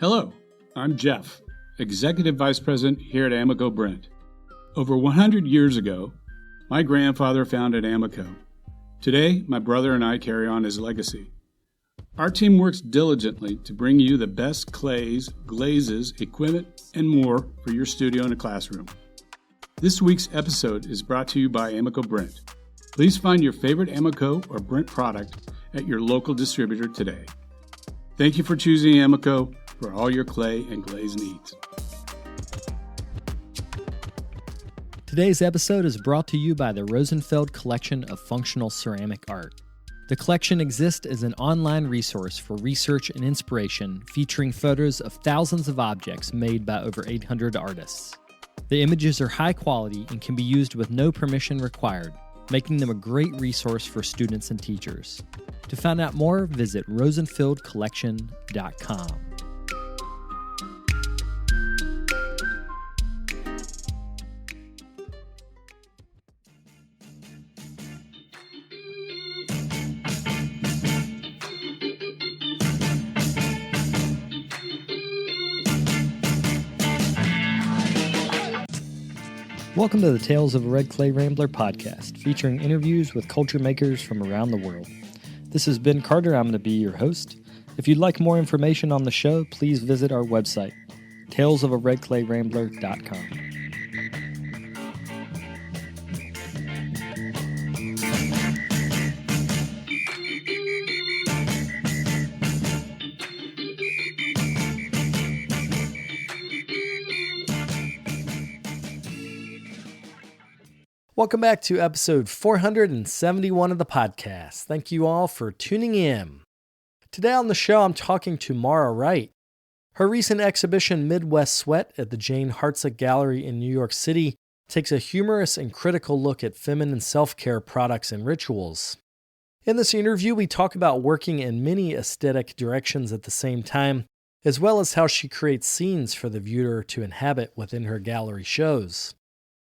Hello, I'm Jeff, Executive Vice President here at Amico Brent. Over 100 years ago, my grandfather founded Amico. Today, my brother and I carry on his legacy. Our team works diligently to bring you the best clays, glazes, equipment, and more for your studio and classroom. This week's episode is brought to you by Amico Brent. Please find your favorite Amico or Brent product at your local distributor today. Thank you for choosing Amico for all your clay and glaze needs. Today's episode is brought to you by the Rosenfeld Collection of Functional Ceramic Art. The collection exists as an online resource for research and inspiration, featuring photos of thousands of objects made by over 800 artists. The images are high quality and can be used with no permission required, making them a great resource for students and teachers. To find out more, visit rosenfeldcollection.com. Welcome to the Tales of a Red Clay Rambler podcast, featuring interviews with culture makers from around the world. This is Ben Carter. I'm going to be your host. If you'd like more information on the show, please visit our website, talesofaredclayrambler.com. Welcome back to episode 471 of the podcast. Thank you all for tuning in. Today on the show, I'm talking to Maura Wright. Her recent exhibition, Midwest Sweat, at the Jane Hartsook Gallery in New York City, takes a humorous and critical look at feminine self-care products and rituals. In this interview, we talk about working in many aesthetic directions at the same time, as well as how she creates scenes for the viewer to inhabit within her gallery shows.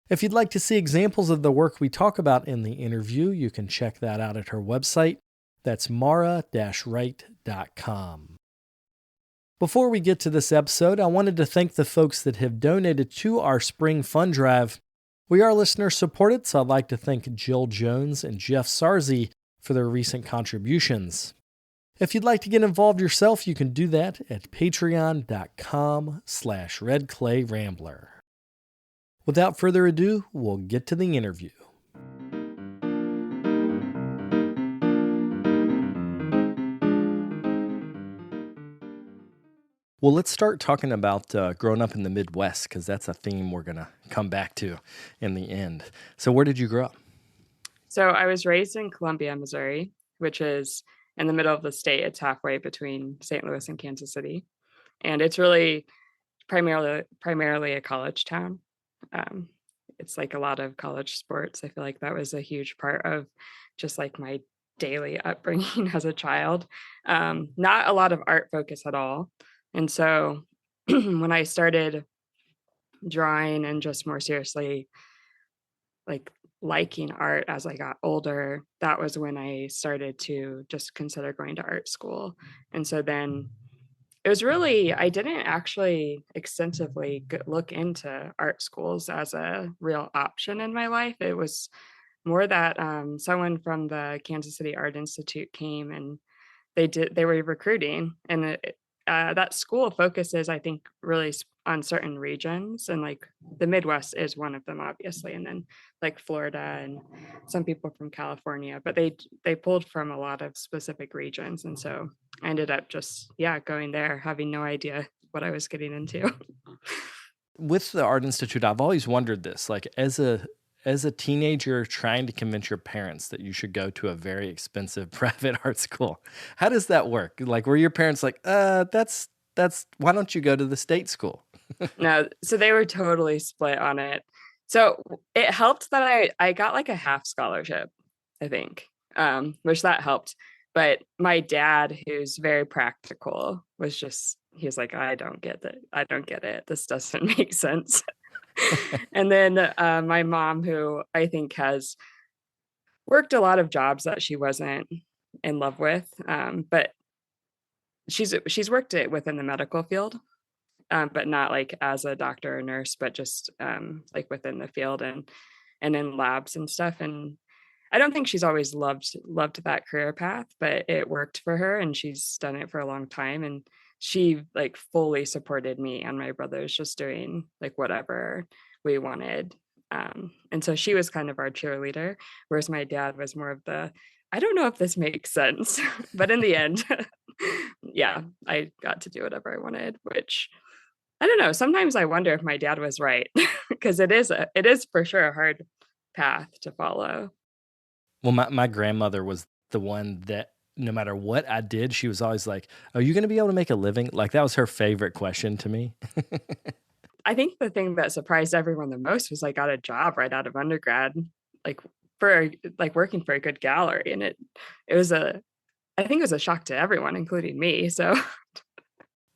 If you'd like to see examples of the work we talk about in the interview, you can check that out at her website. That's maura-wright.com. Before we get to this episode, I wanted to thank the folks that have donated to our spring fund drive. We are listener supported, so I'd like to thank Jill Jones and Jeff Sarzi for their recent contributions. If you'd like to get involved yourself, you can do that at patreon.com/redclayrambler. Without further ado, we'll get to the interview. Well, let's start talking about growing up in the Midwest, because that's a theme we're going to come back to in the end. So where did you grow up? So I was raised in Columbia, Missouri, which is in the middle of the state. It's halfway between St. Louis and Kansas City. And it's really primarily a college town. It's like a lot of college sports. I feel like that was a huge part of just like my daily upbringing as a child. Not a lot of art focus at all. And so when I started drawing and just more seriously like liking art as I got older, that was when I started to just consider going to art school. And so then it was really, I didn't actually extensively look into art schools as a real option in my life. It was more that someone from the Kansas City Art Institute came and they were recruiting, and that school focuses, I think, really on certain regions, and like the Midwest is one of them, obviously, and then like Florida and some people from California, but they pulled from a lot of specific regions. And so I ended up just going there, having no idea what I was getting into. With the Art Institute, I've always wondered this, like as a teenager trying to convince your parents that you should go to a very expensive private art school, how does that work? Like, were your parents like, that's why don't you go to the state school? No, so they were totally split on it. So it helped that I got like a half scholarship, I think, which that helped. But my dad, who's very practical, he's like, I don't get it. This doesn't make sense. And then my mom, who I think has worked a lot of jobs that she wasn't in love with, but she's worked it within the medical field, but not like as a doctor or nurse, but just like within the field and in labs and stuff. And I don't think she's always loved that career path, but it worked for her, and she's done it for a long time. And she like fully supported me and my brothers just doing like whatever we wanted. And so she was kind of our cheerleader, whereas my dad was more of the, I don't know if this makes sense, but in the end, yeah, I got to do whatever I wanted, which I don't know. Sometimes I wonder if my dad was right, because it is for sure a hard path to follow. Well, my grandmother was the one that no matter what I did, she was always like, "Are you going to be able to make a living?" Like that was her favorite question to me. I think the thing that surprised everyone the most was I got a job right out of undergrad, like for like working for a good gallery, and it was I think it was a shock to everyone, including me. So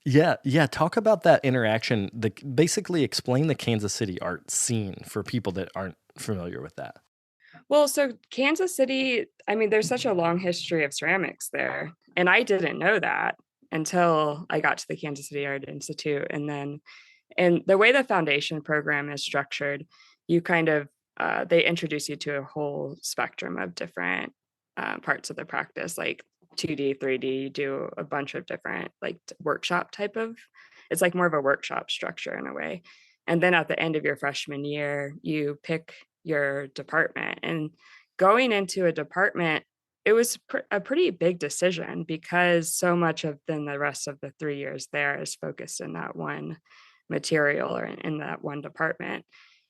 Yeah, yeah. Talk about that interaction. Basically explain the Kansas City art scene for people that aren't familiar with that. well, so Kansas City, I mean, there's such a long history of ceramics there, and I didn't know that until I got to the Kansas City Art Institute. And the way the foundation program is structured, you kind of they introduce you to a whole spectrum of different parts of the practice, like 2D, 3D. You do a bunch of different like workshop type of. It's like more of a workshop structure in a way. And then at the end of your freshman year, you pick your department. And going into a department, it was a pretty big decision, because so much of then the rest of the 3 years there is focused in that one material or in that one department,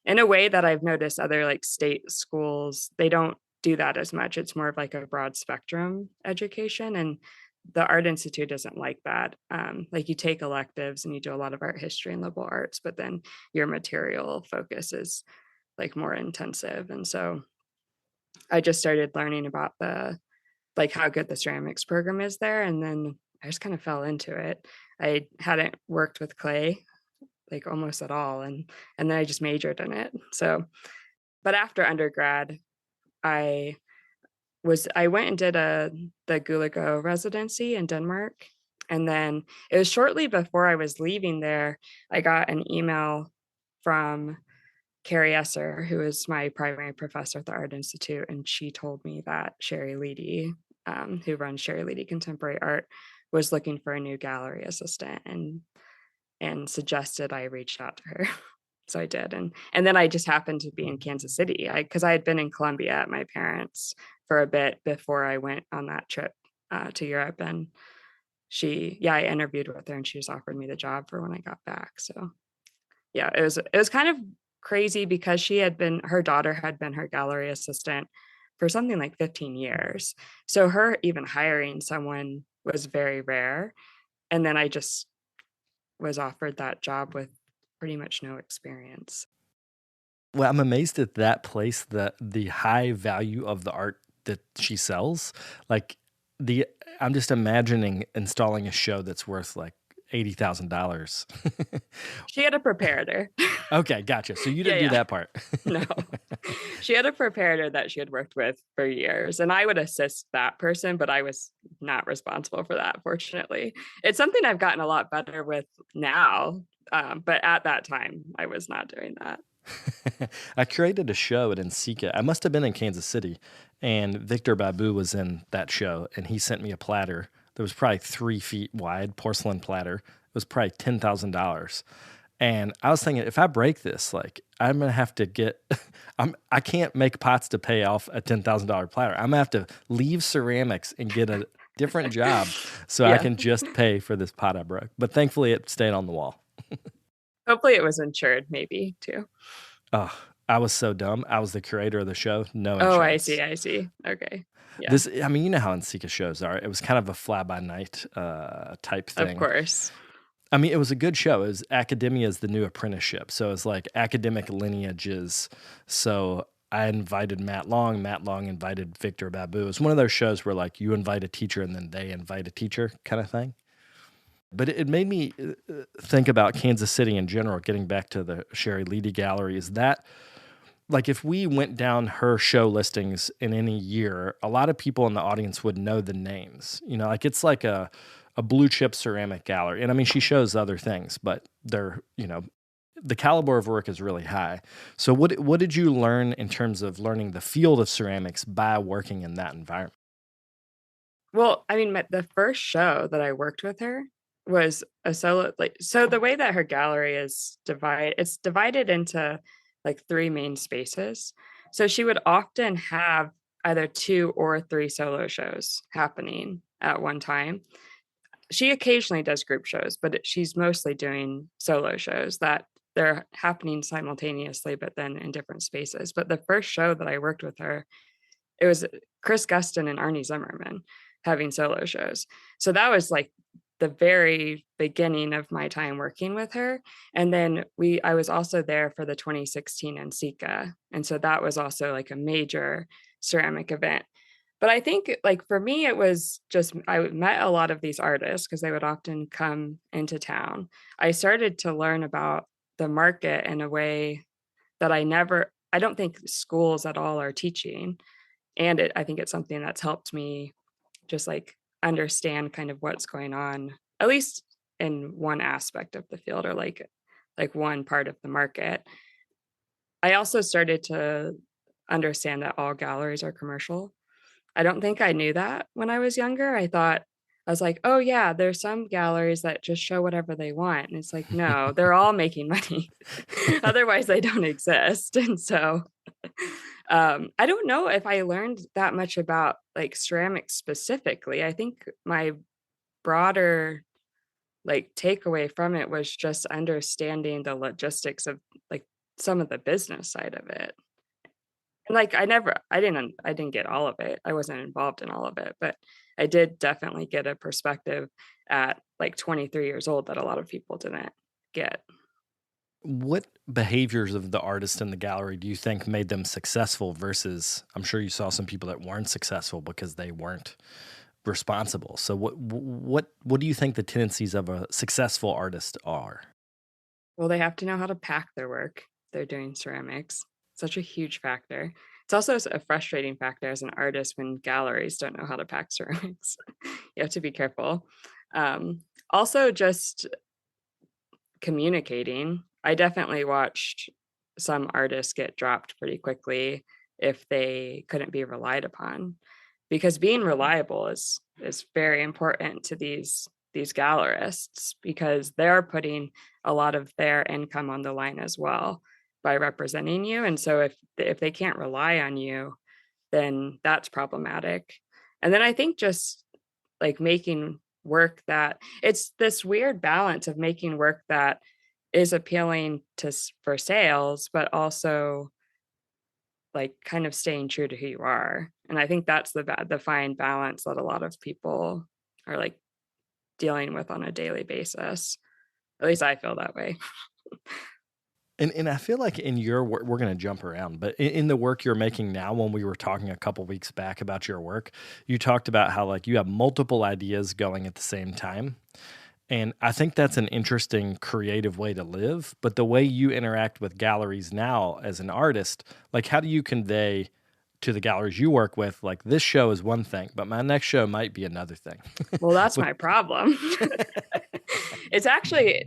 in a way that I've noticed other like state schools, they don't do that as much. It's more of like a broad spectrum education, and the Art Institute doesn't like that. Like you take electives and you do a lot of art history and liberal arts, but then your material focus is like more intensive. And so I just started learning about like how good the ceramics program is there, and then I just kind of fell into it. I hadn't worked with clay like almost at all, and then I just majored in it. So, but after undergrad, I went and did the Guligo residency in Denmark, and then it was shortly before I was leaving there, I got an email from Carrie Esser, who is my primary professor at the Art Institute, and she told me that Sherry Leedy, who runs Sherry Leedy Contemporary Art, was looking for a new gallery assistant, and suggested I reached out to her. So I did. And then I just happened to be in Kansas City, because I had been in Columbia at my parents' for a bit before I went on that trip to Europe. And I interviewed with her, and she just offered me the job for when I got back. So yeah, it was kind of crazy, because her daughter had been her gallery assistant for something like 15 years. So her even hiring someone was very rare. And then I just was offered that job with pretty much no experience. Well, I'm amazed at that place, the high value of the art that she sells. Like I'm just imagining installing a show that's worth like $80,000. She had a preparator. Okay, gotcha. So you didn't do that part. No. She had a preparator that she had worked with for years, and I would assist that person, but I was not responsible for that, fortunately. It's something I've gotten a lot better with now, but at that time, I was not doing that. I curated a show at Ensika. I must have been in Kansas City, and Victor Babu was in that show, and he sent me a platter that was probably 3 feet wide, porcelain platter. It was probably $10,000. And I was thinking, if I break this, like I'm gonna have to get, I can't make pots to pay off a $10,000 platter. I'm gonna have to leave ceramics and get a different job so I can just pay for this pot I broke. But thankfully, it stayed on the wall. Hopefully, it was insured, maybe too. Oh, I was so dumb. I was the curator of the show. No insurance. Oh, I see. Okay. Yeah. I mean, you know how Ensika shows are. It was kind of a fly-by-night type thing. Of course. I mean, it was a good show. It was Academia is the New Apprenticeship. So it's like academic lineages. So I invited Matt Long. Matt Long invited Victor Babu. It was one of those shows where like you invite a teacher and then they invite a teacher kind of thing. But it made me think about Kansas City in general, getting back to the Sherry Leedy Gallery, is that like if we went down her show listings in any year, a lot of people in the audience would know the names. You know, like it's like a a blue chip ceramic gallery. And I mean, she shows other things, but they're, the caliber of work is really high. So what did you learn in terms of learning the field of ceramics by working in that environment? Well, I mean, the first show that I worked with her was a solo, so the way that her gallery is it's divided into like three main spaces. So she would often have either 2 or 3 solo shows happening at one time. She occasionally does group shows, but she's mostly doing solo shows that they're happening simultaneously, but then in different spaces. But the first show that I worked with her, it was Chris Gustin and Arnie Zimmerman having solo shows. So that was like the very beginning of my time working with her. And then I was also there for the 2016 NCECA. And so that was also like a major ceramic event. But I think like for me, it was just, I met a lot of these artists because they would often come into town. I started to learn about the market in a way that I don't think schools at all are teaching. And I think it's something that's helped me just like understand kind of what's going on, at least in one aspect of the field or like one part of the market. I also started to understand that all galleries are commercial. I don't think I knew that when I was younger. I was like, oh yeah, there's some galleries that just show whatever they want. And it's like, no, they're all making money. Otherwise they don't exist. And so I don't know if I learned that much about like ceramics specifically. I think my broader like takeaway from it was just understanding the logistics of like some of the business side of it. And like I didn't get all of it. I wasn't involved in all of it, but I did definitely get a perspective at like 23 years old that a lot of people didn't get. What behaviors of the artist in the gallery do you think made them successful versus I'm sure you saw some people that weren't successful because they weren't responsible. So what do you think the tendencies of a successful artist are? Well, they have to know how to pack their work. They're doing ceramics. Such a huge factor. It's also a frustrating factor as an artist when galleries don't know how to pack ceramics. You have to be careful. Also, just communicating. I definitely watched some artists get dropped pretty quickly if they couldn't be relied upon, because being reliable is very important to these gallerists because they're putting a lot of their income on the line as well by representing you. And so if they can't rely on you, then that's problematic. And then I think just like making work that it's this weird balance of making work that is appealing for sales, but also like kind of staying true to who you are. And I think that's the fine balance that a lot of people are like dealing with on a daily basis. At least I feel that way. And I feel like in your work, we're going to jump around, but in the work you're making now, when we were talking a couple weeks back about your work, you talked about how like you have multiple ideas going at the same time. And I think that's an interesting creative way to live. But the way you interact with galleries now as an artist, like how do you convey to the galleries you work with, like this show is one thing, but my next show might be another thing? Well, that's my problem. It's actually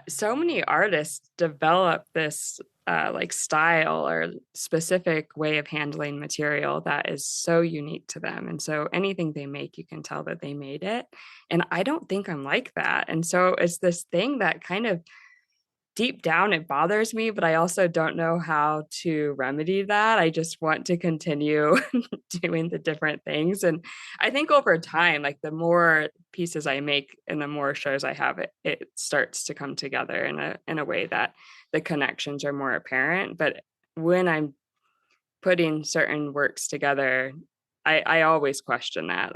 so many artists develop this like style or specific way of handling material that is so unique to them. And so anything they make, you can tell that they made it. And I don't think I'm like that. And so it's this thing that kind of deep down, it bothers me, but I also don't know how to remedy that. I just want to continue doing the different things. And I think over time, like the more pieces I make and the more shows I have, it starts to come together in a way that the connections are more apparent. But when I'm putting certain works together, I always question that.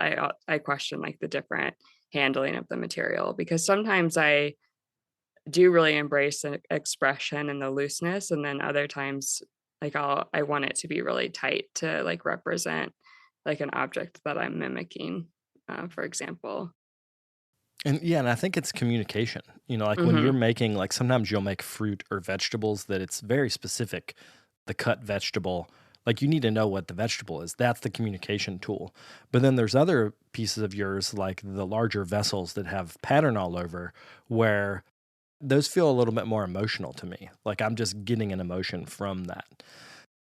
I question like the different handling of the material, because sometimes I do really embrace the expression and the looseness, and then other times like I want it to be really tight to like represent like an object that I'm mimicking, for example. And yeah, and I think it's communication. Like when you're Hmm. making, like sometimes you'll make fruit or vegetables that it's very specific, the cut vegetable, Like, you need to know what the vegetable is. That's the communication tool. But then there's other pieces of yours, like the larger vessels that have pattern all over, where those feel a little bit more emotional to me. Like, I'm just getting an emotion from that.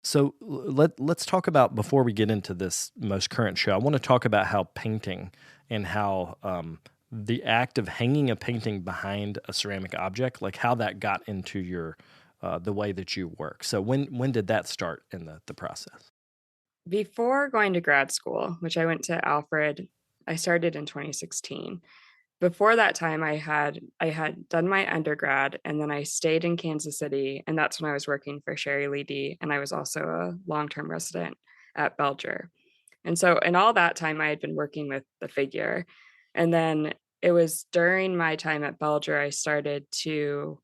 So let's talk about, before we get into this most current show, I want to talk about how painting and how the act of hanging a painting behind a ceramic object, like how that got into your the way that you work. So when did that start in the process? Before going to grad school, which I went to Alfred, I started in 2016. Before that time, I had done my undergrad, and then I stayed in Kansas City, and that's when I was working for Sherry Lee, and I was also a long-term resident at Belger. And so in all that time, I had been working with the figure. And then it was during my time at Belger, I started to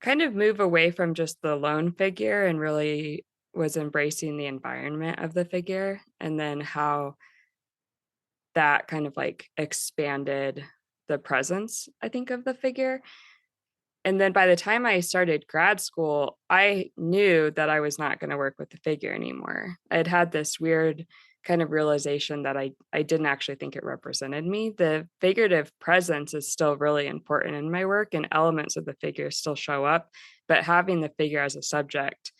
kind of move away from just the lone figure and really was embracing the environment of the figure, and then how that kind of like expanded the presence, I think, of the figure. And then by the time I started grad school, I knew that I was not going to work with the figure anymore. I had had this weird kind of realization that I didn't actually think it represented me. The figurative presence is still really important in my work, and elements of the figure still show up, but having the figure as a subject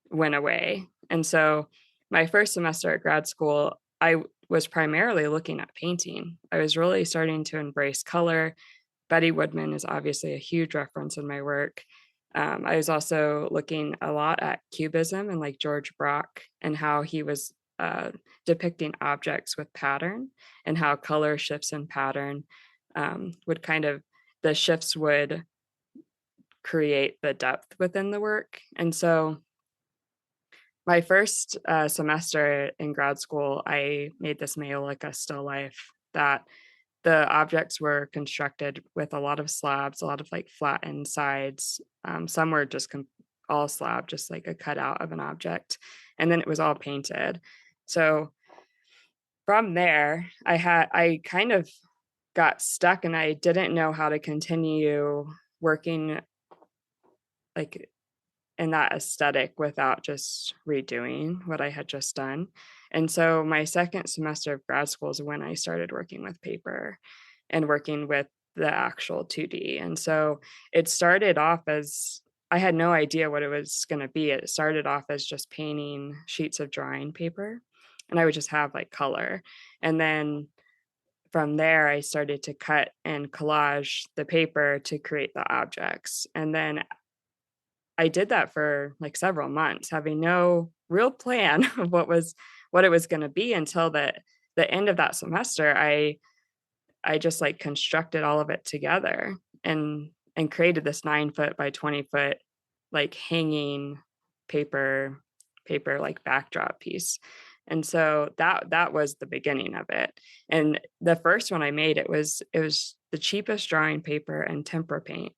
went away. And so my first semester at grad school, I was primarily looking at painting. I was really starting to embrace color. Betty Woodman is obviously a huge reference in my work. I was also looking a lot at Cubism and like George Braque, and how he was depicting objects with pattern, and how color shifts in pattern would kind of, the shifts would create the depth within the work. And so my first semester in grad school, I made this Maiolica still life that the objects were constructed with a lot of slabs, a lot of like flattened sides. Some were just all slab, just like a cutout of an object. And then it was all painted. So from there, I kind of got stuck, and I didn't know how to continue working like in that aesthetic without just redoing what I had just done. And so my second semester of grad school is when I started working with paper and working with the actual 2D. And so it started off as, I had no idea what it was going to be. It started off as just painting sheets of drawing paper, and I would just have like color. And then from there, I started to cut and collage the paper to create the objects. And then I did that for like several months, having no real plan of what it was going to be, until the end of that semester. I just like constructed all of it together and created this 9 foot by 20 foot like hanging paper like backdrop piece. And so that was the beginning of it. And the first one I made, it was the cheapest drawing paper and tempera paint.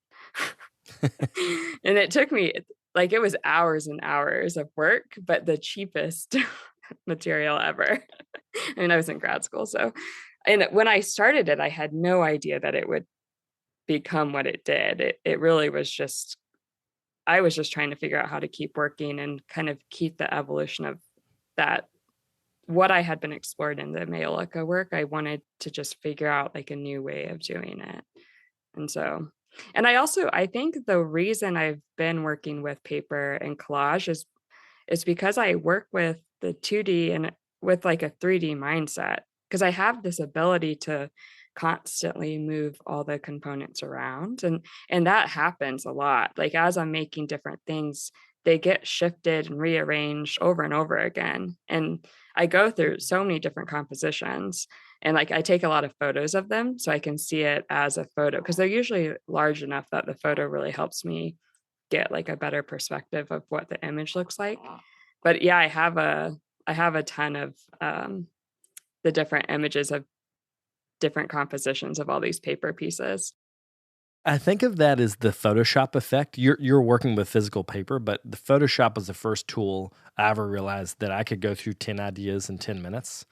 And it took me, like, it was hours and hours of work, but the cheapest material ever. I mean, I was in grad school. So, and when I started it, I had no idea that it would become what it did. It really was just, I was just trying to figure out how to keep working and kind of keep the evolution of that, what I had been explored in the Maiolica work. I wanted to just figure out like a new way of doing it. And so, and I think the reason I've been working with paper and collage is because I work with the 2D and with like a 3D mindset, because I have this ability to constantly move all the components around, and that happens a lot. Like, as I'm making different things, they get shifted and rearranged over and over again. And I go through so many different compositions, and like I take a lot of photos of them so I can see it as a photo, because they're usually large enough that the photo really helps me get like a better perspective of what the image looks like. But yeah, I have a ton of the different images of different compositions of all these paper pieces. I think of that as the Photoshop effect. You're working with physical paper, but the Photoshop was the first tool I ever realized that I could go through 10 ideas in 10 minutes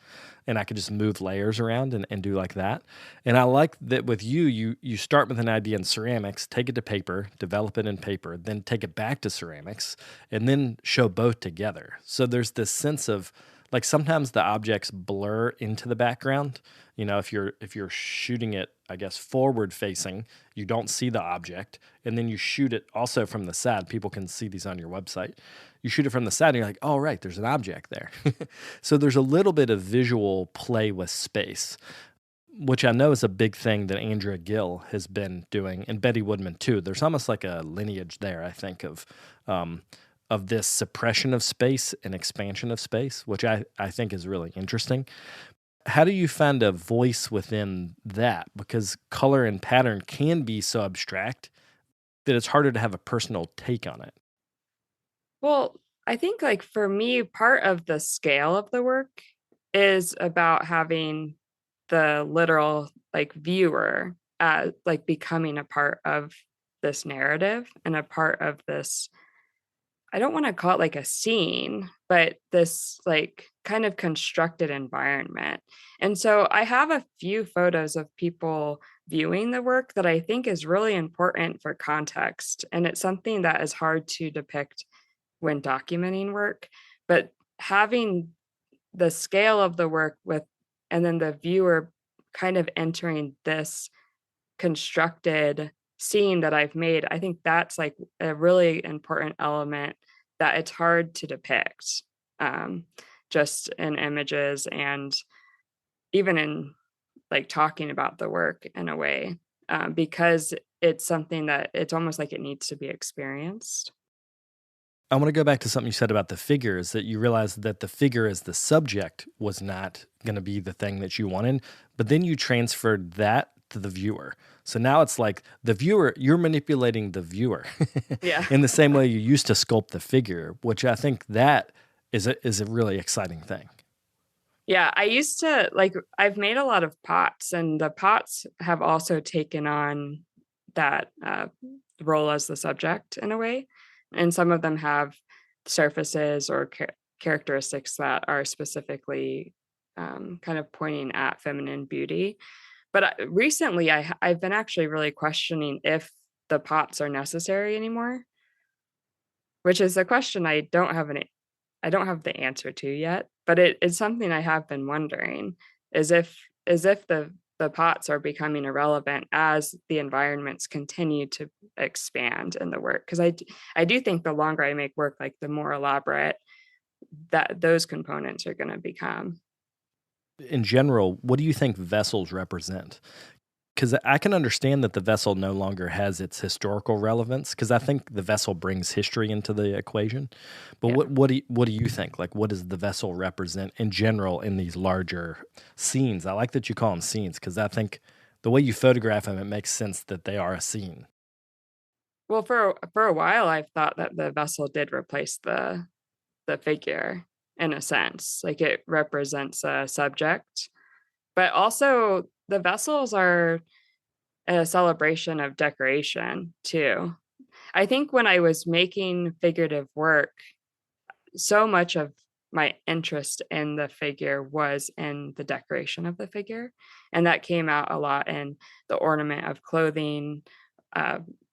and I could just move layers around and do like that. And I like that with you start with an idea in ceramics, take it to paper, develop it in paper, then take it back to ceramics, and then show both together. So there's this sense of like sometimes the objects blur into the background. You know, if you're shooting it, I guess, forward facing, you don't see the object, and then you shoot it also from the side. People can see these on your website. You shoot it from the side, and you're like, oh, right, there's an object there. So there's a little bit of visual play with space, which I know is a big thing that Andrea Gill has been doing, and Betty Woodman too. There's almost like a lineage there, I think, of this suppression of space and expansion of space, which I think is really interesting. How do you find a voice within that? Because color and pattern can be so abstract that it's harder to have a personal take on it. Well, I think like for me, part of the scale of the work is about having the literal like viewer like becoming a part of this narrative and a part of this. I don't want to call it like a scene, but this like kind of constructed environment. And so I have a few photos of people viewing the work that I think is really important for context. And it's something that is hard to depict when documenting work, but having the scale of the work and then the viewer kind of entering this constructed scene that I've made, I think that's like a really important element that it's hard to depict just in images and even in like talking about the work in a way because it's something that it's almost like it needs to be experienced. I want to go back to something you said about the figures, that you realized that the figure as the subject was not going to be the thing that you wanted, but then you transferred that to the viewer. So now it's like the viewer, you're manipulating the viewer Yeah. in the same way you used to sculpt the figure, which I think that is a really exciting thing. Yeah, I used to like, I've made a lot of pots, and the pots have also taken on that role as the subject in a way. And some of them have surfaces or characteristics that are specifically kind of pointing at feminine beauty. But recently, I've been actually really questioning if the pots are necessary anymore, which is a question I don't have the answer to yet. But it's something I have been wondering: is if the pots are becoming irrelevant as the environments continue to expand in the work. Because I do think the longer I make work, like the more elaborate that those components are going to become. In general, what do you think vessels represent? Because I can understand that the vessel no longer has its historical relevance, because I think the vessel brings history into the equation. But Yeah. what do you think? Like, what does the vessel represent in general in these larger scenes? I like that you call them scenes, because I think the way you photograph them, it makes sense that they are a scene. Well, for a while, I've thought that the vessel did replace the figure in a sense, like it represents a subject, but also the vessels are a celebration of decoration too. I think when I was making figurative work, so much of my interest in the figure was in the decoration of the figure, and that came out a lot in the ornament of clothing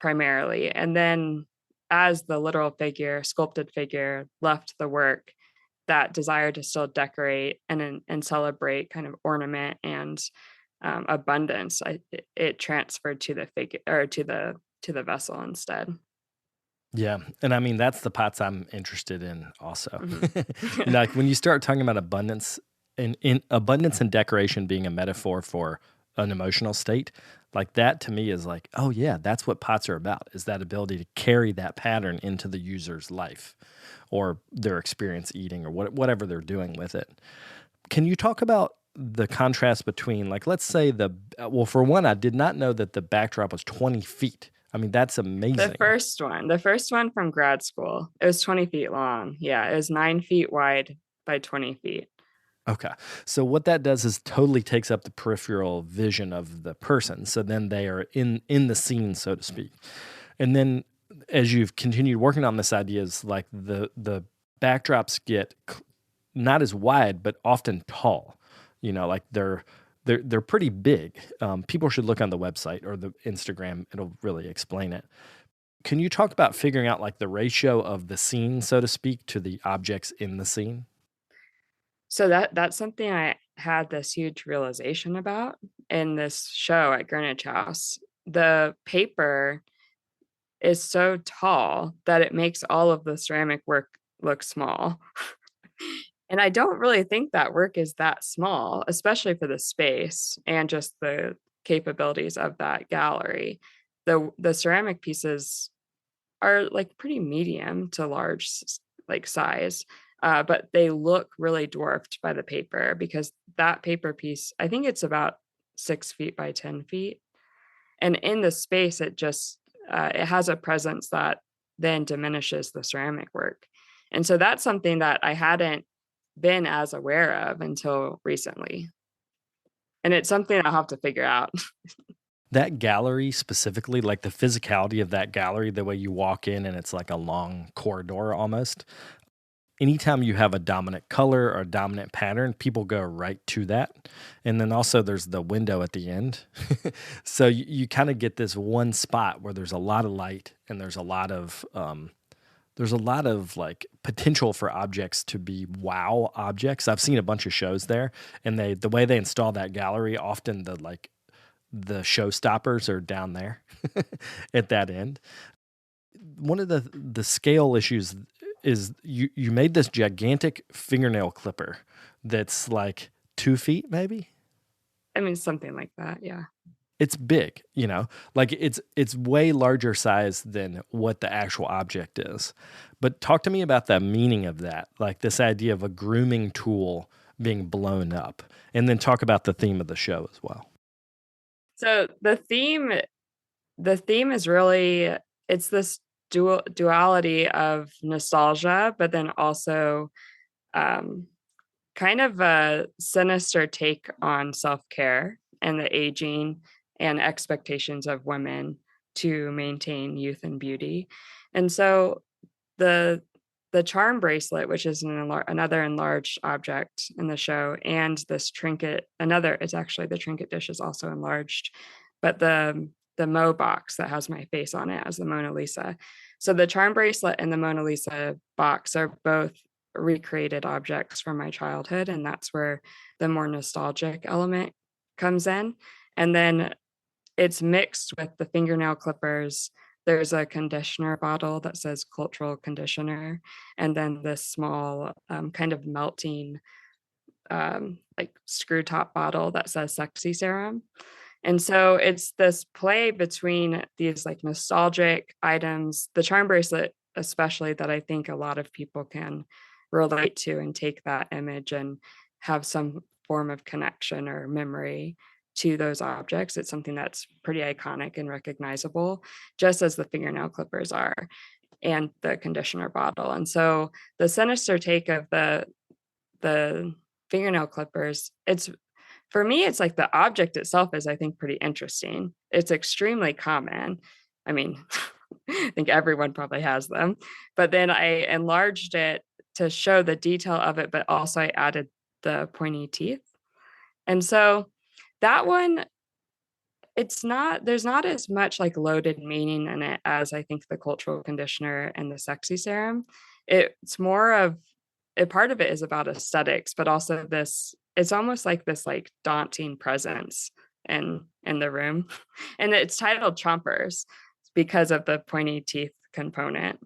primarily. And then as the literal figure, sculpted figure, left the work, that desire to still decorate and celebrate kind of ornament and abundance, it transferred to the figure or to the vessel instead. Yeah, and I mean that's the pots I'm interested in also. Mhm. Like when you start talking about abundance and in abundance and decoration being a metaphor for an emotional state, like that to me is like, oh yeah, that's what pots are about, is that ability to carry that pattern into the user's life or their experience eating or whatever they're doing with it. Can you talk about the contrast between, like, let's say well, for one, I did not know that the backdrop was 20 feet. I mean, that's amazing. The first one from grad school, it was 20 feet long. Yeah, it was 9 feet wide by 20 feet. Okay. So what that does is totally takes up the peripheral vision of the person. So then they are in the scene, so to speak. And then as you've continued working on this idea, is like the backdrops get not as wide, but often tall. Like they're pretty big. People should look on the website or the Instagram. It'll really explain it. Can you talk about figuring out like the ratio of the scene, so to speak, to the objects in the scene? So that's something I had this huge realization about in this show at Greenwich House. The paper is so tall that it makes all of the ceramic work look small. And I don't really think that work is that small, especially for the space and just the capabilities of that gallery. The ceramic pieces are like pretty medium to large like size, but they look really dwarfed by the paper because that paper piece, I think it's about 6 feet by 10 feet. And in the space, it has a presence that then diminishes the ceramic work. And so that's something that I hadn't been as aware of until recently. And it's something I'll have to figure out. That gallery specifically, like the physicality of that gallery, the way you walk in and it's like a long corridor almost. Anytime you have a dominant color or a dominant pattern, people go right to that. And then also there's the window at the end. So you kind of get this one spot where there's a lot of light and there's a lot of like potential for objects to be wow objects. I've seen a bunch of shows there, and the way they install that gallery, often the showstoppers are down there at that end. One of the scale issues is you made this gigantic fingernail clipper that's like 2 feet maybe. I mean, something like that. Yeah. It's big, like it's way larger size than what the actual object is. But talk to me about the meaning of that, like this idea of a grooming tool being blown up, and then talk about the theme of the show as well. So the theme is really, it's this duality of nostalgia, but then also kind of a sinister take on self-care and the aging and expectations of women to maintain youth and beauty. And so the charm bracelet, which is another enlarged object in the show, and this trinket, it's actually the trinket dish is also enlarged, but the Mo box that has my face on it as the Mona Lisa. So the charm bracelet and the Mona Lisa box are both recreated objects from my childhood, and that's where the more nostalgic element comes in. And then it's mixed with the fingernail clippers. There's a conditioner bottle that says cultural conditioner, and then this small kind of melting like screw top bottle that says sexy serum. And so it's this play between these like nostalgic items, the charm bracelet especially, that I think a lot of people can relate to and take that image and have some form of connection or memory to those objects. It's something that's pretty iconic and recognizable, just as the fingernail clippers are and the conditioner bottle. And so the sinister take of the fingernail clippers, for me, it's like the object itself is, I think, pretty interesting. It's extremely common. I mean, I think everyone probably has them, but then I enlarged it to show the detail of it, but also I added the pointy teeth. And so that one, there's not as much like loaded meaning in it as I think the cultural conditioner and the sexy serum. It's more of part of it is about aesthetics, but also it's almost like this like daunting presence in the room. And it's titled Chompers because of the pointy teeth component.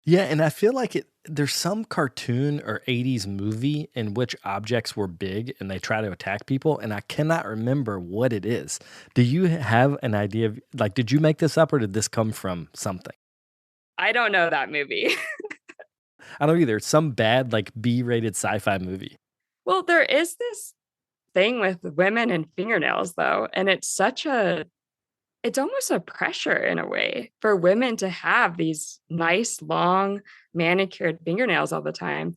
Yeah, and I feel like there's some cartoon or 80s movie in which objects were big and they try to attack people, and I cannot remember what it is. Do you have an idea of, like, did you make this up or did this come from something? I don't know that movie. I don't either. Some bad, like, B-rated sci-fi movie. Well, there is this thing with women and fingernails, though, and it's almost a pressure in a way for women to have these nice, long, manicured fingernails all the time.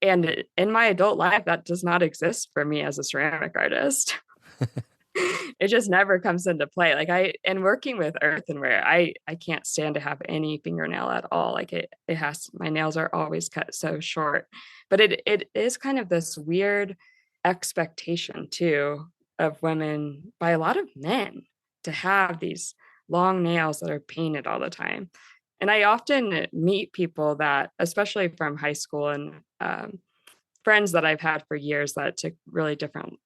And in my adult life, that does not exist for me as a ceramic artist. It just never comes into play. And working with earthenware, I can't stand to have any fingernail at all. My nails are always cut so short. But it is kind of this weird expectation too of women by a lot of men to have these long nails that are painted all the time. And I often meet people that, especially from high school and friends that I've had for years that took really different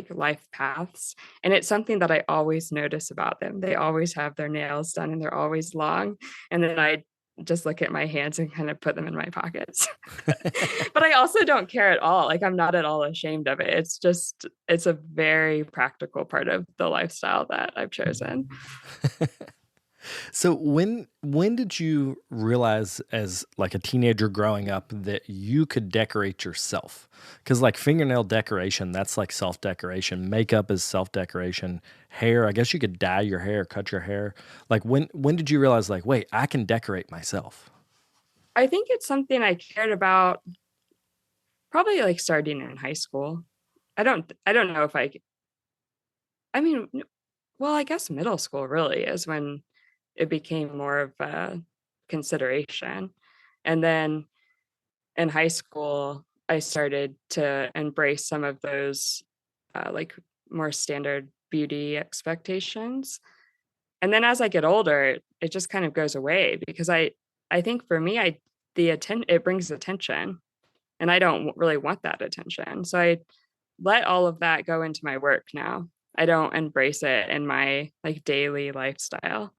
life paths. And it's something that I always notice about them. They always have their nails done and they're always long. And then I just look at my hands and kind of put them in my pockets. But I also don't care at all. I'm not at all ashamed of it. It's a very practical part of the lifestyle that I've chosen. So when did you realize as a teenager growing up that you could decorate yourself? Because fingernail decoration, that's self-decoration. Makeup is self-decoration. Hair, I guess you could dye your hair, cut your hair. When did you realize wait, I can decorate myself? I think it's something I cared about probably starting in high school. I don't know if I guess middle school really is when it became more of a consideration. And then in high school, I started to embrace some of those more standard beauty expectations. And then as I get older, it just kind of goes away because I think for me, it brings attention and I don't really want that attention. So I let all of that go into my work now. I don't embrace it in my daily lifestyle.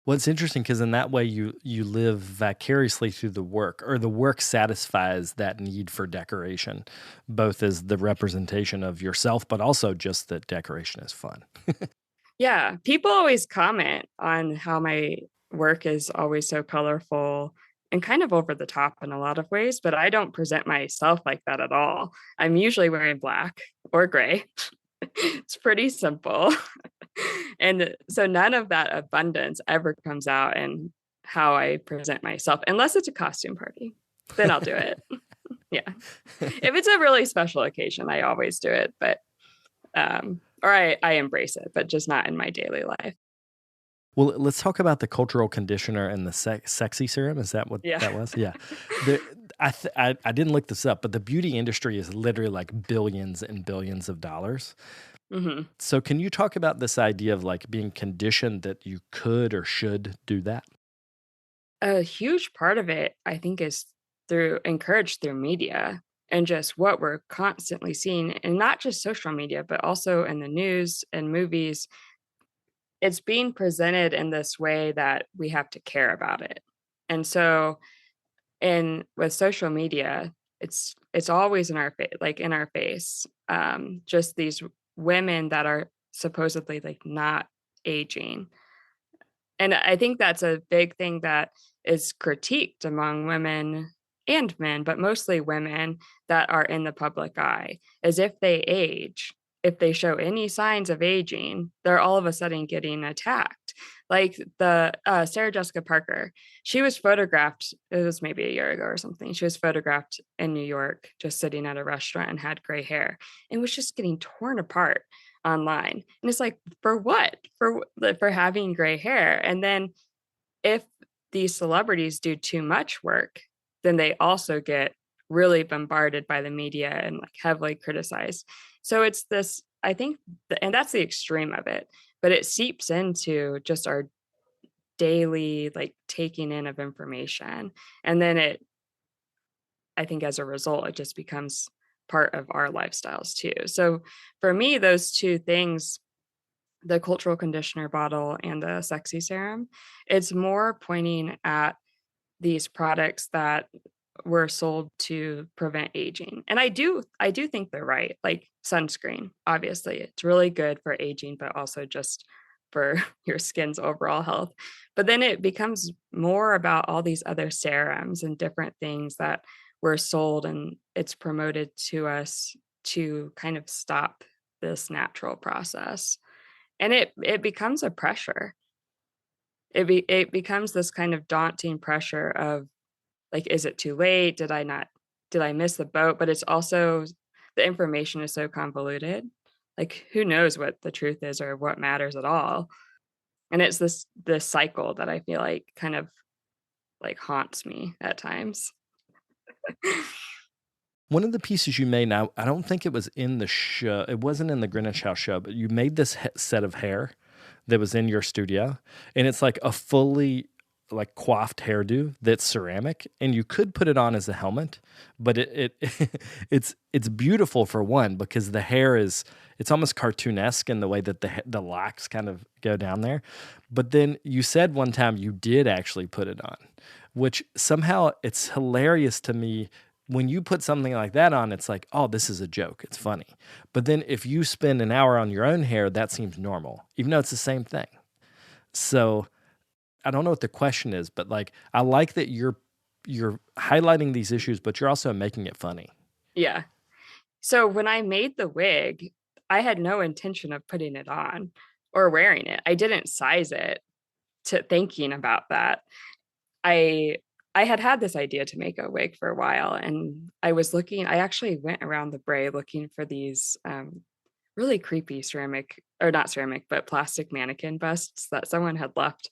Well, it's interesting because in that way you live vicariously through the work, or the work satisfies that need for decoration, both as the representation of yourself, but also just that decoration is fun. Yeah, people always comment on how my work is always so colorful and kind of over the top in a lot of ways, but I don't present myself like that at all. I'm usually wearing black or gray. It's pretty simple. And so none of that abundance ever comes out in how I present myself, unless it's a costume party. Then I'll do it. Yeah. If it's a really special occasion, I always do it, but or I embrace it, but just not in my daily life. Well, let's talk about the cultural conditioner and the sexy serum. Is that what that was? Yeah. I didn't look this up, but the beauty industry is literally billions and billions of dollars. Mm-hmm. So can you talk about this idea of being conditioned that you could or should do that? A huge part of it, I think, is encouraged through media and just what we're constantly seeing, and not just social media, but also in the news and movies. It's being presented in this way that we have to care about it. And so, with social media, it's always in our face, just these women that are supposedly not aging. And I think that's a big thing that is critiqued among women and men, but mostly women that are in the public eye, as if if they show any signs of aging, they're all of a sudden getting attacked. The Sarah Jessica Parker, she was photographed, it was maybe a year ago or something. She was photographed in New York, just sitting at a restaurant and had gray hair and was just getting torn apart online. And it's for what? For having gray hair. And then if these celebrities do too much work, then they also get really bombarded by the media and heavily criticized. So it's this, I think, and that's the extreme of it, but it seeps into just our daily taking in of information. And then I think as a result, it just becomes part of our lifestyles too. So for me, those two things, the cultural conditioner bottle and the sexy serum, it's more pointing at these products that were sold to prevent aging. And I do think they're right. Sunscreen, obviously, it's really good for aging, but also just for your skin's overall health. But then it becomes more about all these other serums and different things that were sold, and it's promoted to us to kind of stop this natural process. And it becomes a pressure. It becomes this kind of daunting pressure of is it too late? Did I not did I miss the boat? But it's also, the information is so convoluted. Like, who knows what the truth is or what matters at all? And it's this cycle that I feel like kind of like haunts me at times. One of the pieces you made, now I don't think it was in the show, it wasn't in the Greenwich House show, but you made this set of hair that was in your studio, and it's like a fully like coiffed hairdo that's ceramic, and you could put it on as a helmet, but it's beautiful for one because the hair is, it's almost cartoonesque in the way that the locks kind of go down there. But then you said one time you did actually put it on, which somehow it's hilarious to me. When you put something like that on, it's like, oh, this is a joke. It's funny. But then if you spend an hour on your own hair, that seems normal, even though it's the same thing. So I don't know what the question is, but like, I like that you're highlighting these issues, but you're also making it funny. Yeah. So when I made the wig, I had no intention of putting it on or wearing it. I didn't size it to thinking about that. I had this idea to make a wig for a while, and I actually went around the Bray looking for these really creepy ceramic, or not ceramic, but plastic mannequin busts that someone had left.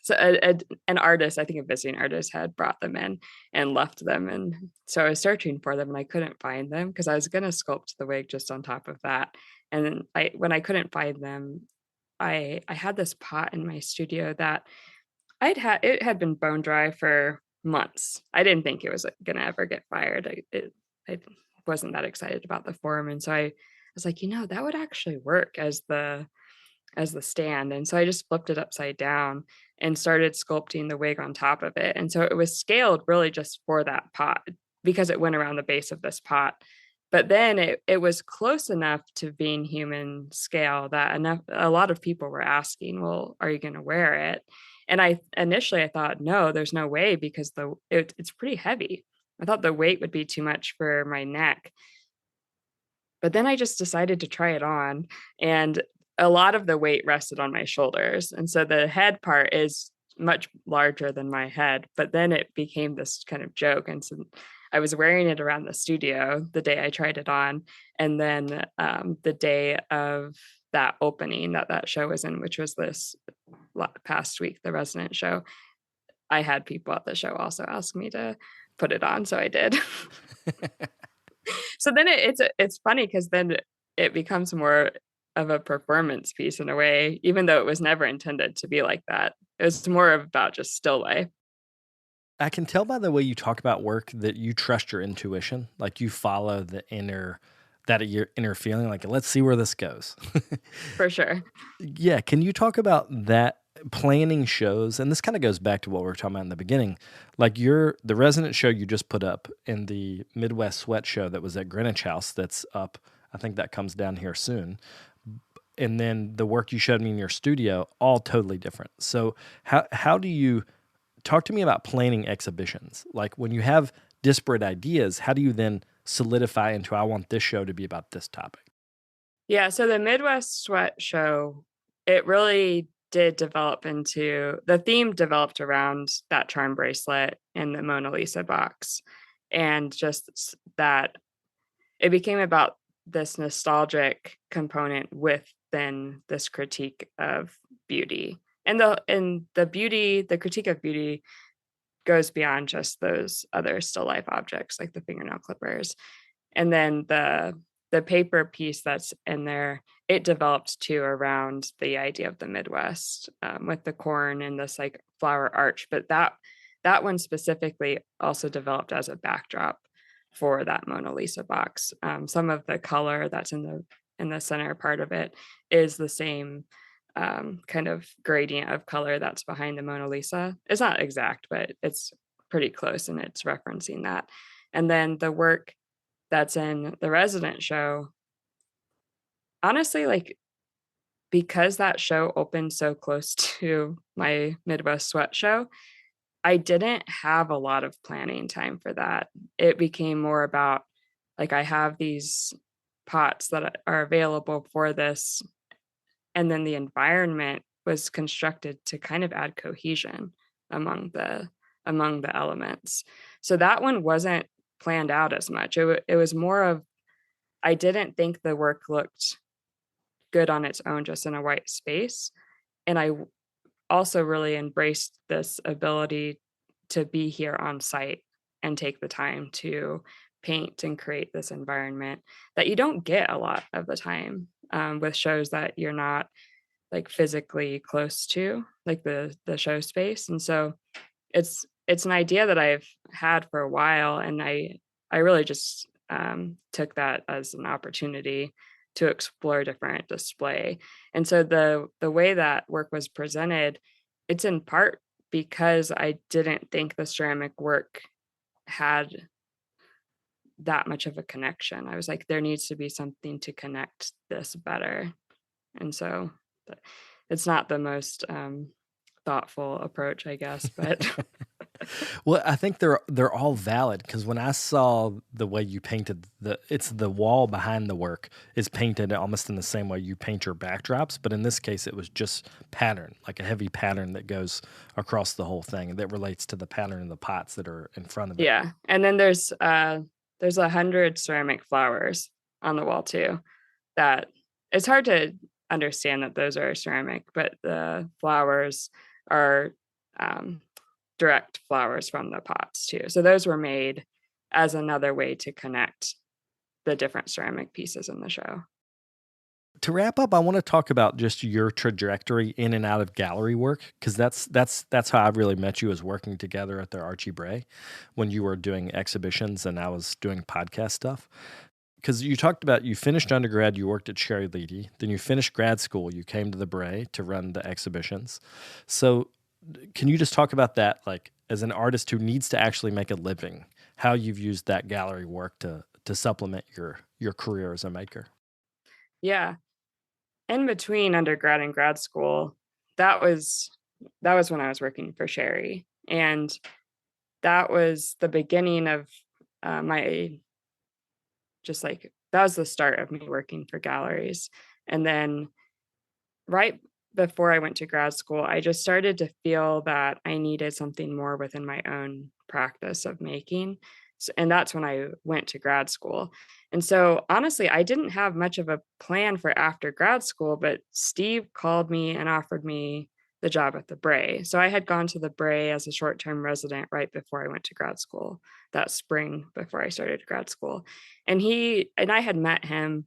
So an artist, I think a visiting artist, had brought them in and left them. And so I was searching for them and I couldn't find them because I was going to sculpt the wig just on top of that. And then when I couldn't find them, I had this pot in my studio that it had been bone dry for months. I didn't think it was going to ever get fired. I wasn't that excited about the form. And so I was like, that would actually work as the stand. And so I just flipped it upside down and started sculpting the wig on top of it. And so it was scaled really just for that pot because it went around the base of this pot. But then it was close enough to being human scale that a lot of people were asking, well, are you going to wear it? And I thought, no, there's no way because it's pretty heavy. I thought the weight would be too much for my neck. But then I just decided to try it on, and a lot of the weight rested on my shoulders. And so the head part is much larger than my head, but then it became this kind of joke. And so I was wearing it around the studio the day I tried it on. And then the day of that opening that show was in, which was this past week, the resident show, I had people at the show also ask me to put it on. So I did. So then it's funny because then it becomes more of a performance piece in a way, even though it was never intended to be like that. It was more about just still life. I can tell by the way you talk about work that you trust your intuition. Like you follow your inner feeling, like, let's see where this goes. For sure. Yeah. Can you talk about that, planning shows? And this kind of goes back to what we were talking about in the beginning. Like the resident show you just put up in the Midwest Sweat show that was at Greenwich House that's up. I think that comes down here soon. And then the work you showed me in your studio, all totally different. So how do you talk to me about planning exhibitions? Like when you have disparate ideas, how do you then solidify into, I want this show to be about this topic? Yeah. So the Midwest Sweat show, it really did develop into, the theme developed around that charm bracelet and the Mona Lisa box. And just that it became about this nostalgic component with then this critique of beauty. And the critique of beauty goes beyond just those other still life objects like the fingernail clippers. And then the paper piece that's in there, it developed too around the idea of the Midwest with the corn and this like flower arch. But that one specifically also developed as a backdrop for that Mona Lisa box. Some of the color that's in the center part of it is the same kind of gradient of color that's behind the Mona Lisa. It's not exact, but it's pretty close, and it's referencing that. And then the work that's in the resident show, honestly, like, because that show opened so close to my Midwest Sweat show, I didn't have a lot of planning time for that. It became more about, like, I have these pots that are available for this, and then the environment was constructed to kind of add cohesion among the elements. So that one wasn't planned out as much. It was more of, I didn't think the work looked good on its own, just in a white space. And I also really embraced this ability to be here on site and take the time to paint and create this environment that you don't get a lot of the time with shows that you're not like physically close to, like the show space. And so it's an idea that I've had for a while, and I really just took that as an opportunity to explore different display. And so the way that work was presented, it's in part because I didn't think the ceramic work had that much of a connection. I was like, there needs to be something to connect this better. And so it's not the most thoughtful approach, I guess, but Well, I think they're all valid, because when I saw the way you painted it's the wall behind the work is painted almost in the same way you paint your backdrops, but in this case it was just pattern, like a heavy pattern that goes across the whole thing and that relates to the pattern in the pots that are in front of it. yeah. And then there's 100 ceramic flowers on the wall too, that it's hard to understand that those are ceramic, but the flowers are direct flowers from the pots too. So those were made as another way to connect the different ceramic pieces in the show. To wrap up, I want to talk about just your trajectory in and out of gallery work, because that's how I really met you, is working together at the Archie Bray when you were doing exhibitions and I was doing podcast stuff. Because you talked about, you finished undergrad, you worked at Sherry Leedy, then you finished grad school, you came to the Bray to run the exhibitions. So can you just talk about that, like as an artist who needs to actually make a living, how you've used that gallery work to supplement your career as a maker? Yeah. In between undergrad and grad school, that was when I was working for Sherry. And that was the beginning of my, just like, that was the start of me working for galleries. And then right before I went to grad school, I just started to feel that I needed something more within my own practice of making. And that's when I went to grad school. And so honestly, I didn't have much of a plan for after grad school, but Steve called me and offered me the job at the Bray. So I had gone to the Bray as a short-term resident right before I went to grad school, that spring before I started grad school. And I had met him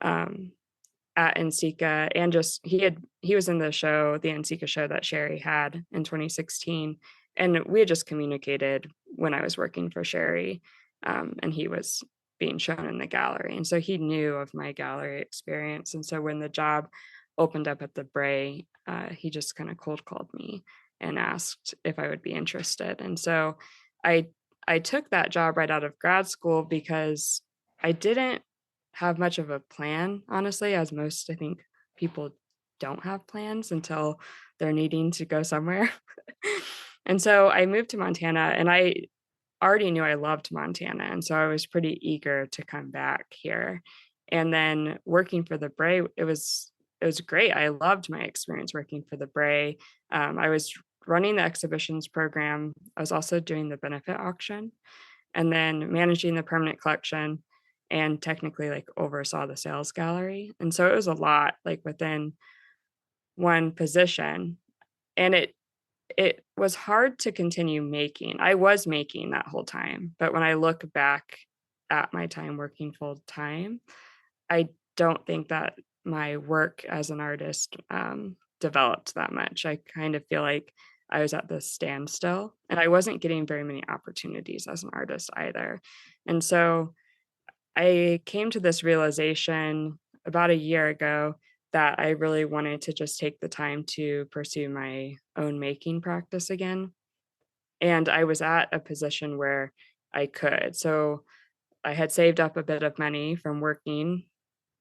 at NCECA, and just he was in the NCECA show that Sherry had in 2016, and we had just communicated when I was working for Sherry, and he was being shown in the gallery, and so he knew of my gallery experience. And so when the job opened up at the Bray, he just kind of cold called me and asked if I would be interested. And so I took that job right out of grad school because I didn't have much of a plan, honestly, as most, I think, people don't have plans until they're needing to go somewhere. And so I moved to Montana, and I already knew I loved Montana. And so I was pretty eager to come back here. And then working for the Bray, it was great. I loved my experience working for the Bray. I was running the exhibitions program. I was also doing the benefit auction, and then managing the permanent collection, and technically like oversaw the sales gallery. And so it was a lot, like within one position. And it was hard to continue making. I was making that whole time, but when I look back at my time working full time, I don't think that my work as an artist developed that much. I kind of feel like I was at this standstill, and I wasn't getting very many opportunities as an artist either. And so I came to this realization about a year ago that I really wanted to just take the time to pursue my own making practice again. And I was at a position where I could. So I had saved up a bit of money from working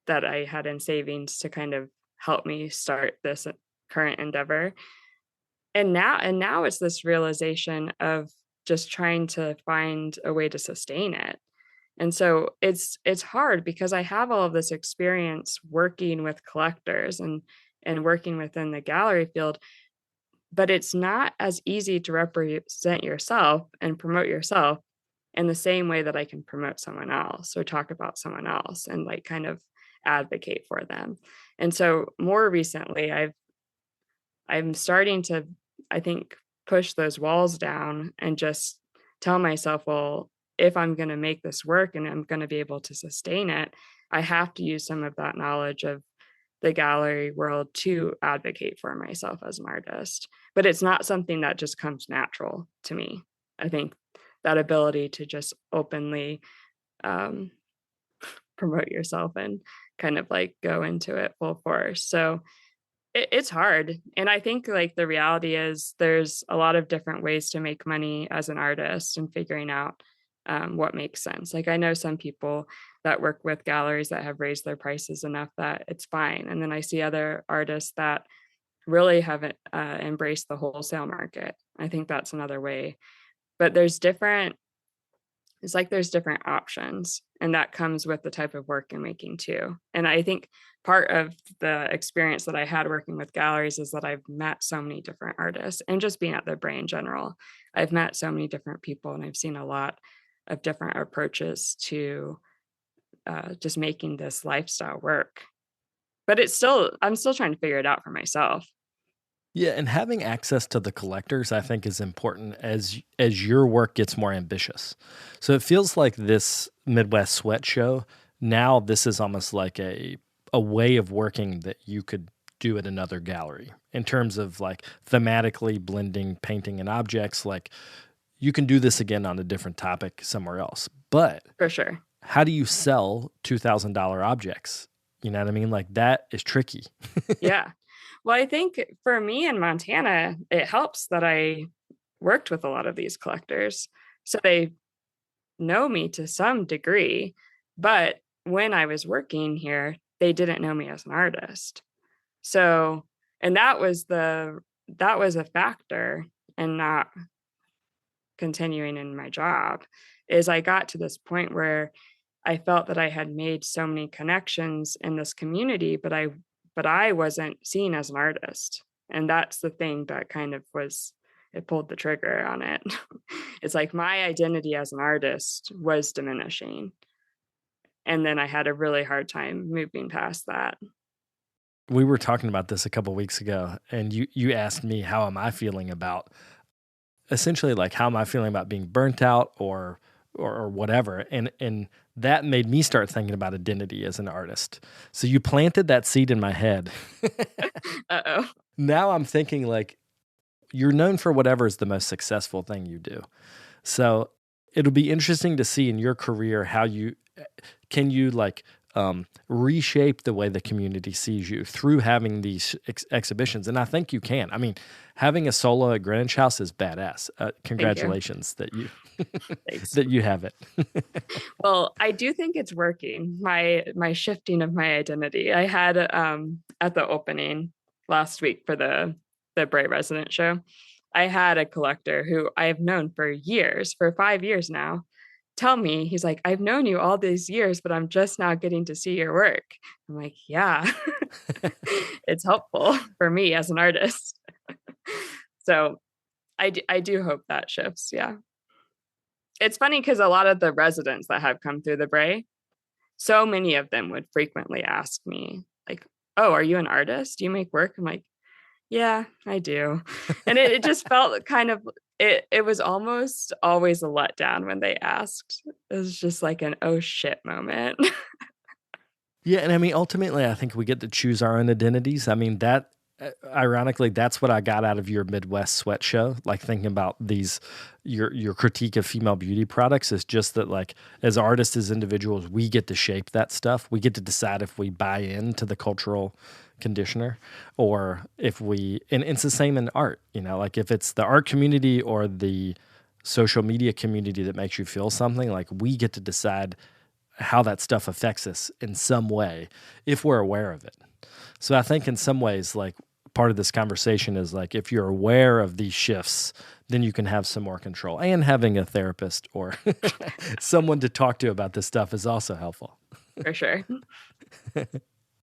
that I had in savings to kind of help me start this current endeavor. And now it's this realization of just trying to find a way to sustain it. And so it's hard because I have all of this experience working with collectors and working within the gallery field, but it's not as easy to represent yourself and promote yourself in the same way that I can promote someone else or talk about someone else and like kind of advocate for them. And so more recently, I'm starting to, I think, push those walls down and just tell myself, well, if I'm going to make this work and I'm going to be able to sustain it, I have to use some of that knowledge of the gallery world to advocate for myself as an artist. But it's not something that just comes natural to me. I think that ability to just openly promote yourself and kind of like go into it full force. So it's hard. And I think like the reality is there's a lot of different ways to make money as an artist and figuring out what makes sense. Like I know some people that work with galleries that have raised their prices enough that it's fine. And then I see other artists that really haven't embraced the wholesale market. I think that's another way. But there's different options, and that comes with the type of work you're making too. And I think part of the experience that I had working with galleries is that I've met so many different artists, and just being at the Bray in general, I've met so many different people, and I've seen a lot of different approaches to just making this lifestyle work. But I'm still trying to figure it out for myself. Yeah, and having access to the collectors, I think, is important as your work gets more ambitious. So it feels like this Midwest Sweat Show, now this is almost like a way of working that you could do at another gallery in terms of like thematically blending painting and objects. Like you can do this again on a different topic somewhere else. But For sure. how do you sell $2,000 objects? You know what I mean? Like that is tricky. Yeah. Well, I think for me in Montana, it helps that I worked with a lot of these collectors. So they know me to some degree. But when I was working here, they didn't know me as an artist. So, and that was a factor in not continuing in my job, is I got to this point where I felt that I had made so many connections in this community, but I wasn't seen as an artist. And that's the thing that kind of it pulled the trigger on it. It's like my identity as an artist was diminishing. And then I had a really hard time moving past that. We were talking about this a couple of weeks ago, and you asked me how am I feeling about essentially like how am I feeling about being burnt out or whatever, and that made me start thinking about identity as an artist. So you planted that seed in my head. Uh-oh. Now I'm thinking like you're known for whatever is the most successful thing you do. So it'll be interesting to see in your career how you can like reshape the way the community sees you through having these exhibitions. And I think you can. I mean, having a solo at Greenwich House is badass. Congratulations that you that you have it. Well, I do think it's working. My shifting of my identity. I had at the opening last week for the Bray Resident Show, I had a collector who I have known for years, for 5 years now, tell me, he's like, I've known you all these years, but I'm just now getting to see your work. I'm like, yeah, it's helpful for me as an artist. So I do hope that shifts. Yeah. It's funny because a lot of the residents that have come through the Bray, so many of them would frequently ask me like, oh, are you an artist? Do you make work? I'm like, yeah, I do. And it just felt kind of, it was almost always a letdown when they asked. It was just like an oh shit moment. Yeah, and I mean, ultimately, I think we get to choose our own identities. I mean, that, ironically, that's what I got out of your Midwest Sweat Show. Like thinking about your critique of female beauty products is just that, like, as artists, as individuals, we get to shape that stuff. We get to decide if we buy into the cultural conditioner or if and it's the same in art, you know, like if it's the art community or the social media community that makes you feel something, like we get to decide how that stuff affects us in some way if we're aware of it. So I think in some ways, like part of this conversation is like, if you're aware of these shifts, then you can have some more control, and having a therapist or someone to talk to about this stuff is also helpful. For sure.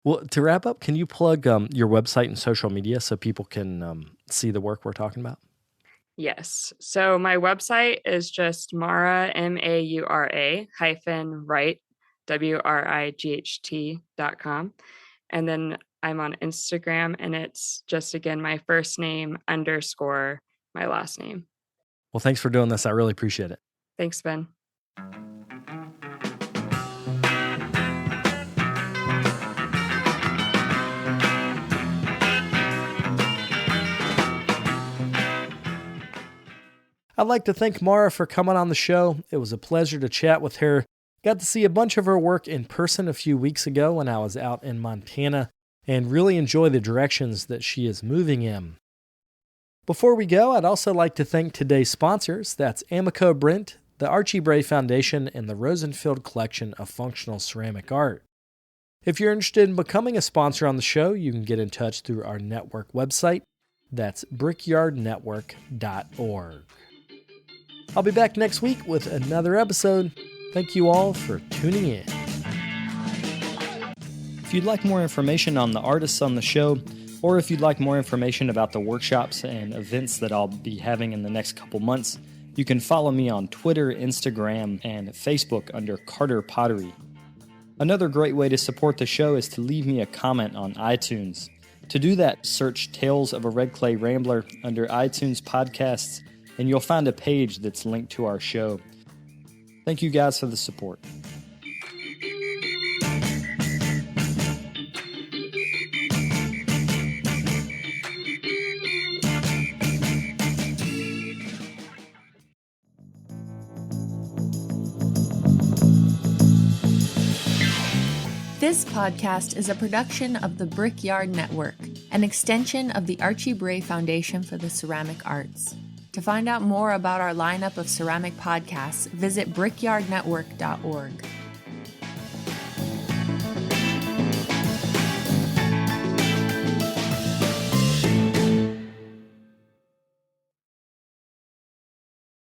Well, to wrap up, can you plug your website and social media so people can see the work we're talking about? Yes. So my website is just Maura, Maura hyphen Wright, WRIGHT.com. And then I'm on Instagram, and it's just, again, my first name _ my last name. Well, thanks for doing this. I really appreciate it. Thanks, Ben. I'd like to thank Maura for coming on the show. It was a pleasure to chat with her. Got to see a bunch of her work in person a few weeks ago when I was out in Montana, and really enjoy the directions that she is moving in. Before we go, I'd also like to thank today's sponsors. That's Amico Brent, the Archie Bray Foundation, and the Rosenfield Collection of Functional Ceramic Art. If you're interested in becoming a sponsor on the show, you can get in touch through our network website. That's brickyardnetwork.org. I'll be back next week with another episode. Thank you all for tuning in. If you'd like more information on the artists on the show, or if you'd like more information about the workshops and events that I'll be having in the next couple months, you can follow me on Twitter, Instagram, and Facebook under Carter Pottery. Another great way to support the show is to leave me a comment on iTunes. To do that, search Tales of a Red Clay Rambler under iTunes Podcasts, and you'll find a page that's linked to our show. Thank you guys for the support. This podcast is a production of the Brickyard Network, an extension of the Archie Bray Foundation for the Ceramic Arts. To find out more about our lineup of ceramic podcasts, visit brickyardnetwork.org.